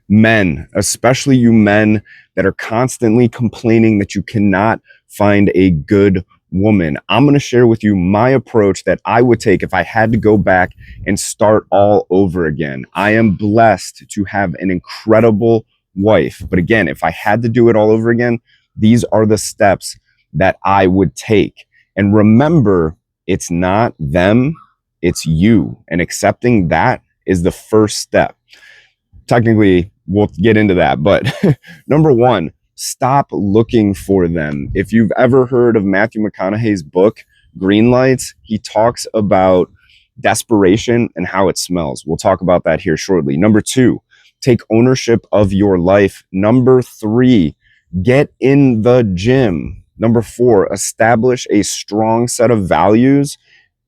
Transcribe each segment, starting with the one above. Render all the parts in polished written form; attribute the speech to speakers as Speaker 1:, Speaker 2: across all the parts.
Speaker 1: Men, especially you men that are constantly complaining that you cannot find a good woman. I'm going to share with you my approach that I would take if I had to go back and start all over again. I am blessed to have an incredible wife. But again, if I had to do it all over again, these are the steps that I would take. And remember, it's not them, it's you. And accepting that is the first step. Technically, we'll get into that. But number one, stop looking for them. If you've ever heard of Matthew McConaughey's book, Green Lights, he talks about desperation and how it smells. We'll talk about that here shortly. Number two, take ownership of your life. Number three, get in the gym. Number four, establish a strong set of values.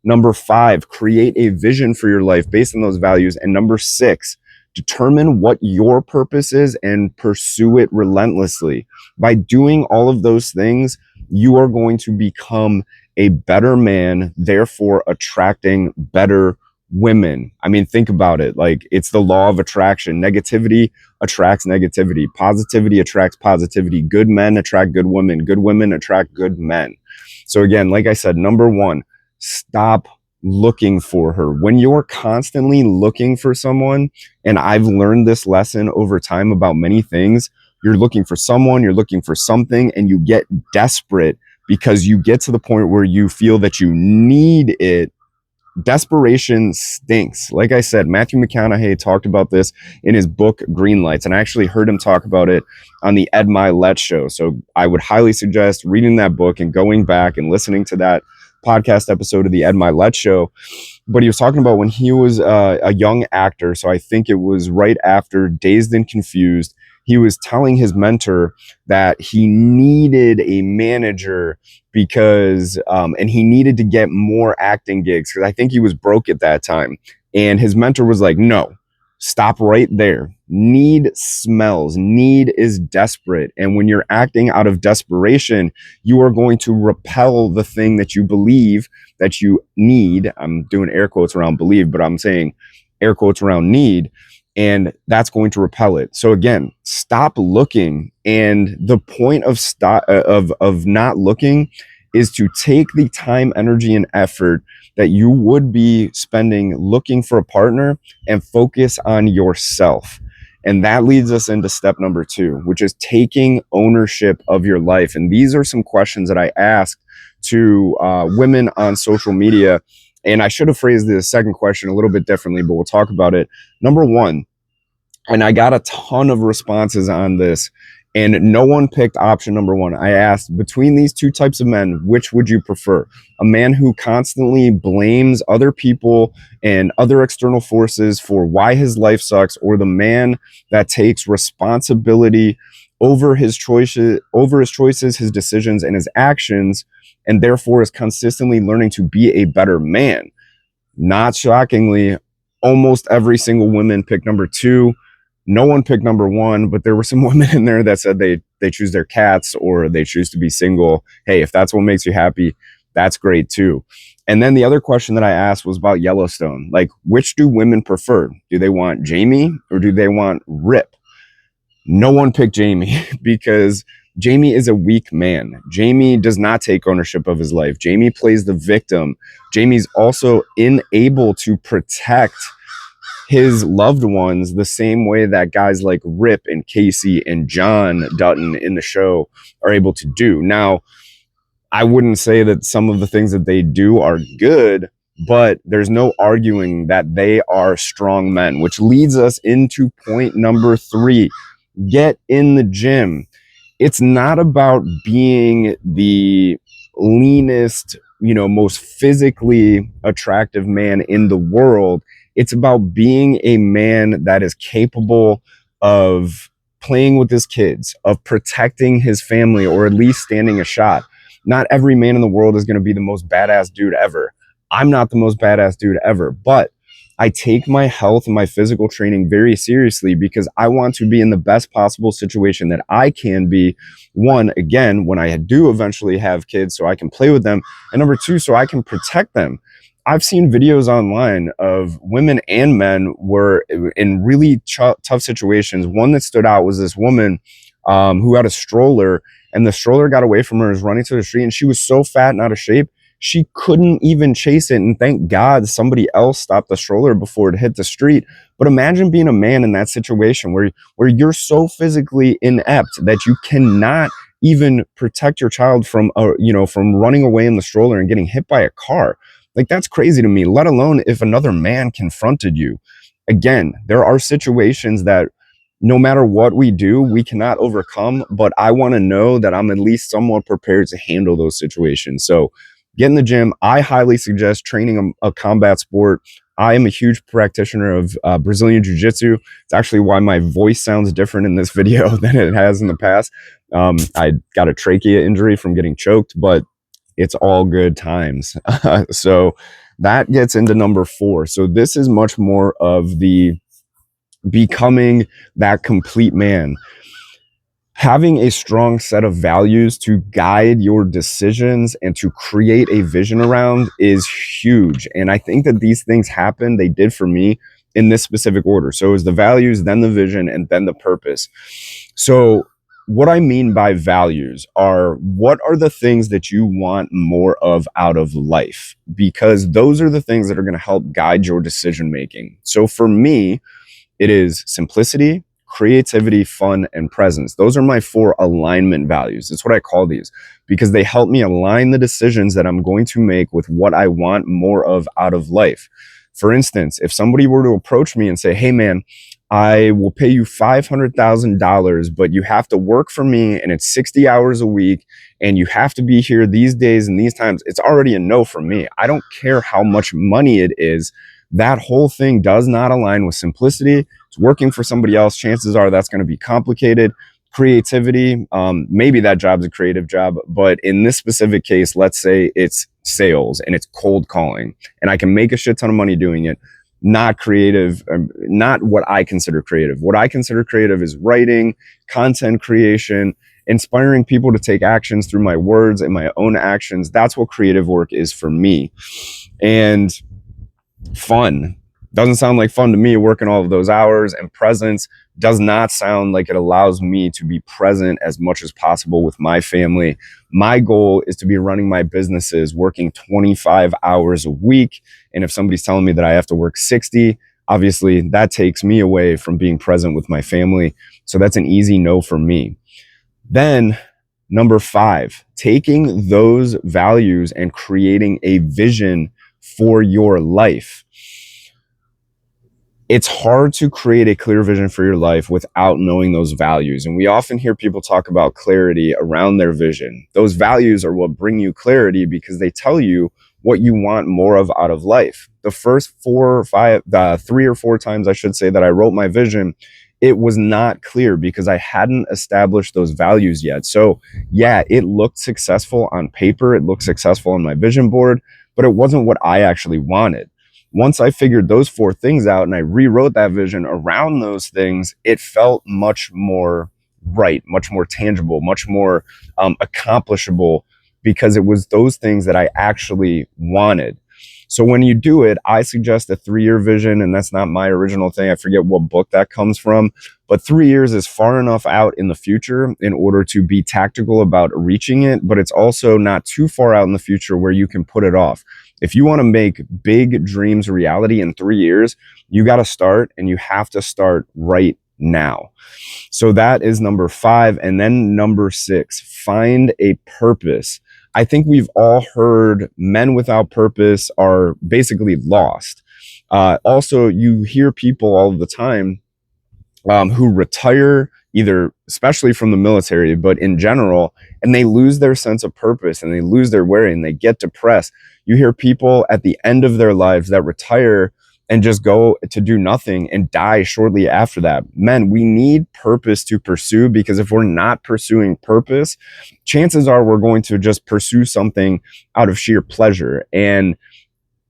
Speaker 1: Number five, create a vision for your life based on those values. And number six, determine what your purpose is and pursue it relentlessly. By doing all of those things, you are going to become a better man, therefore attracting better women. I mean, think about it. Like, it's the law of attraction. Negativity attracts negativity. Positivity attracts positivity. Good men attract good women. Good women attract good men. So again, like I said, number one, stop looking for her. When you're constantly looking for someone, and I've learned this lesson over time about many things, you're looking for someone, you're looking for something, and you get desperate because you get to the point where you feel that you need it. Desperation stinks. Like I said, Matthew McConaughey talked about this in his book, Green Lights, and I actually heard him talk about it on the Ed Milet show. So I would highly suggest reading that book and going back and listening to that podcast episode of the Ed Milet show. But he was talking about when he was a young actor. So I think it was right after Dazed and Confused. He was telling his mentor that he needed a manager because, and he needed to get more acting gigs because I think he was broke at that time. And his mentor was like, no, stop right there. Need smells. Need is desperate. And when you're acting out of desperation, you are going to repel the thing that you believe that you need. I'm doing air quotes around believe, but I'm saying air quotes around need. And that's going to repel it. So again, stop looking. And the point of not looking is to take the time, energy, and effort that you would be spending looking for a partner and focus on yourself. And that leads us into step number two, which is taking ownership of your life. And these are some questions that I ask to women on social media. And I should have phrased the second question a little bit differently, but we'll talk about it. Number one, and I got a ton of responses on this, and no one picked option number one. I asked, between these two types of men, which would you prefer? A man who constantly blames other people and other external forces for why his life sucks, or the man that takes responsibility over his choices, his decisions, and his actions, and therefore is consistently learning to be a better man? Not shockingly, almost every single woman picked number two. No one picked number one, but there were some women in there that said they choose their cats or they choose to be single. Hey, if that's what makes you happy, that's great too. And then the other question that I asked was about Yellowstone. Like, which do women prefer? Do they want Jamie or do they want Rip? No one picked Jamie because Jamie is a weak man. Jamie does not take ownership of his life. Jamie plays the victim. Jamie's also unable to protect his loved ones the same way that guys like Rip and Casey and John Dutton in the show are able to do. Now, I wouldn't say that some of the things that they do are good, but there's no arguing that they are strong men, which leads us into point number three. Get in the gym. It's not about being the leanest, most physically attractive man in the world. It's about being a man that is capable of playing with his kids, of protecting his family, or at least standing a shot. Not every man in the world is going to be the most badass dude ever. I'm not the most badass dude ever, but I take my health and my physical training very seriously because I want to be in the best possible situation that I can be. One, again, when I do eventually have kids so I can play with them. And number two, so I can protect them. I've seen videos online of women and men were in really tough situations. One that stood out was this woman who had a stroller, and the stroller got away from her, was running to the street, and she was so fat and out of shape, she couldn't even chase it. And thank God somebody else stopped the stroller before it hit the street. But imagine being a man in that situation where you're so physically inept that you cannot even protect your child from from running away in the stroller and getting hit by a car. Like, that's crazy to me, let alone if another man confronted you. Again, there are situations that no matter what we do, we cannot overcome, but I want to know that I'm at least somewhat prepared to handle those situations. So get in the gym. I highly suggest training a combat sport. I am a huge practitioner of Brazilian Jiu-Jitsu. It's actually why my voice sounds different in this video than it has in the past. I got a trachea injury from getting choked, but it's all good times. So that gets into number 4. So this is much more of the becoming that complete man. Having a strong set of values to guide your decisions and to create a vision around is huge. And I think that these things happen, they did for me, in this specific order. So it was the values, then the vision, and then the purpose. So what I mean by values are, what are the things that you want more of out of life? Because those are the things that are going to help guide your decision making. So for me, it is simplicity, creativity, fun, and presence. Those are my 4 alignment values. That's what I call these, because they help me align the decisions that I'm going to make with what I want more of out of life. For instance, if somebody were to approach me and say, hey man, I will pay you $500,000, but you have to work for me and it's 60 hours a week and you have to be here these days and these times, it's already a no for me. I don't care how much money it is. That whole thing does not align with simplicity. It's working for somebody else. Chances are that's going to be complicated. Creativity, maybe that job's a creative job, but in this specific case, let's say it's sales and it's cold calling and I can make a shit ton of money doing it. Not creative, not what I consider creative. What I consider creative is writing, content creation, inspiring people to take actions through my words and my own actions. That's what creative work is for me. And fun doesn't sound like fun to me, working all of those hours. And presence does not sound like it allows me to be present as much as possible with my family. My goal is to be running my businesses, working 25 hours a week. And if somebody's telling me that I have to work 60, obviously that takes me away from being present with my family. So that's an easy no for me. Then number 5, taking those values and creating a vision for your life. It's hard to create a clear vision for your life without knowing those values. And we often hear people talk about clarity around their vision. Those values are what bring you clarity because they tell you what you want more of out of life. The first 3 or 4 times I should say that I wrote my vision, it was not clear because I hadn't established those values yet. So yeah, it looked successful on paper. It looked successful on my vision board, but it wasn't what I actually wanted. Once I figured those 4 things out and I rewrote that vision around those things, it felt much more right, much more tangible, much more accomplishable, because it was those things that I actually wanted. So when you do it, I suggest a 3-year vision, and that's not my original thing. I forget what book that comes from, but 3 years is far enough out in the future in order to be tactical about reaching it, but it's also not too far out in the future where you can put it off. If you want to make big dreams a reality in 3 years, you got to start, and you have to start right now. So that is number 5. And then number 6, find a purpose. I think we've all heard men without purpose are basically lost. Also, you hear people all the time who retire, either especially from the military, but in general, and they lose their sense of purpose and they lose their way and they get depressed. You hear people at the end of their lives that retire and just go to do nothing and die shortly after that. Men, we need purpose to pursue, because if we're not pursuing purpose, chances are we're going to just pursue something out of sheer pleasure. And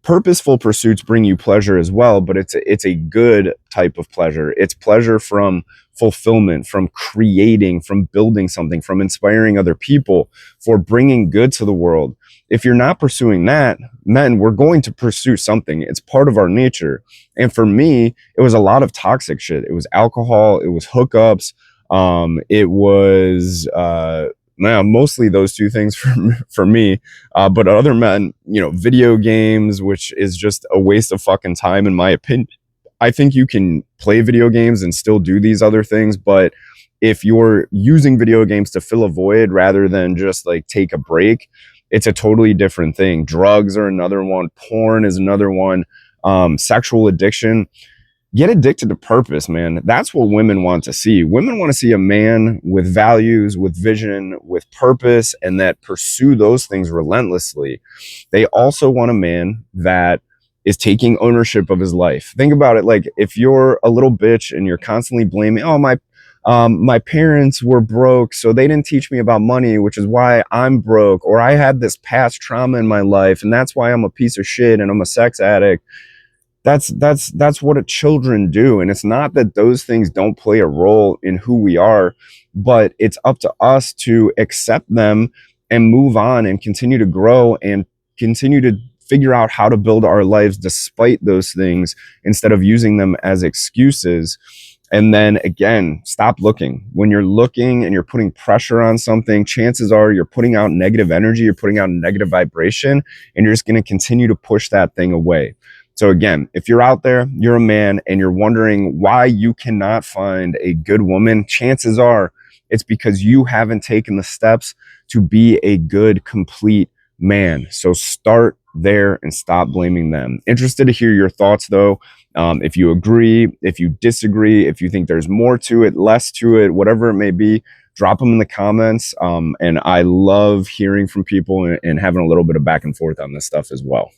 Speaker 1: purposeful pursuits bring you pleasure as well, but it's a good type of pleasure. It's pleasure from fulfillment, from creating, from building something, from inspiring other people, for bringing good to the world. If you're not pursuing that, men, we're going to pursue something. It's part of our nature. And for me, it was a lot of toxic shit. It was alcohol, it was hookups, it was mostly those two things for me. But other men, video games, which is just a waste of fucking time in my opinion. I think you can play video games and still do these other things, but if you're using video games to fill a void rather than just like take a break, it's a totally different thing. Drugs are another one. Porn is another one. Sexual addiction. Get addicted to purpose, man. That's what women want to see. Women want to see a man with values, with vision, with purpose, and that pursue those things relentlessly. They also want a man that is taking ownership of his life. Think about it. Like, if you're a little bitch and you're constantly blaming, oh, my parents were broke, so they didn't teach me about money, which is why I'm broke, or I had this past trauma in my life, and that's why I'm a piece of shit and I'm a sex addict. That's what children do. And it's not that those things don't play a role in who we are, but it's up to us to accept them and move on and continue to grow and continue to figure out how to build our lives despite those things, instead of using them as excuses. And then again, stop looking. When you're looking and you're putting pressure on something, chances are you're putting out negative energy, you're putting out negative vibration, and you're just going to continue to push that thing away. So again, if you're out there, you're a man, and you're wondering why you cannot find a good woman, chances are it's because you haven't taken the steps to be a good, complete man. So start there and stop blaming them. Interested to hear your thoughts though. If you agree, if you disagree, if you think there's more to it, less to it, whatever it may be, drop them in the comments. And I love hearing from people and having a little bit of back and forth on this stuff as well.